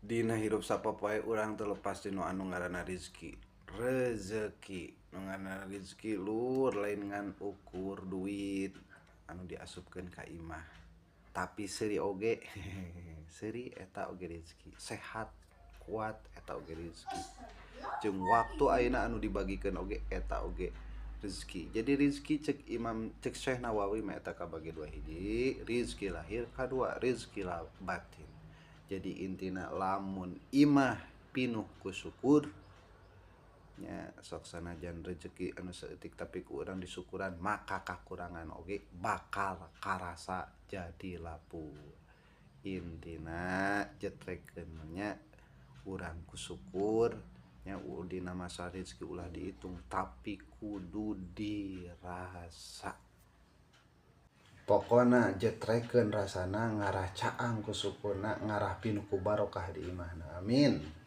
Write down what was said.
Dina hirup sapopoe urang terlepas di nu anu ngaranna rezeki nu ngaranna rezeki lur lain ngan ukur duit anu diasupkeun ka imah tapi seuri oge seuri eta oge rezeki sehat kuat eta oge rezeki jeung waktu ayeuna anu dibagikeun oge eta oge rezeki jadi rezeki cek Imam cek Syekh Nawawi mah eta kabagi dua hiji rezeki lahir kadua rezeki batin jadi intina lamun imah pinuh ku syukur nya sok sanajan rezeki anu saeutik tapi ku urang disyukuran maka kakurangan oge bakal karasa jadi lapur intina jetrekeun nya urang ku syukur nya dina masalah rezeki ulah diitung tapi kudu dirasa pokona jetrekeun rasana ngarah caang ku syukurna ngarah pinuh ku barokah di imahna amin.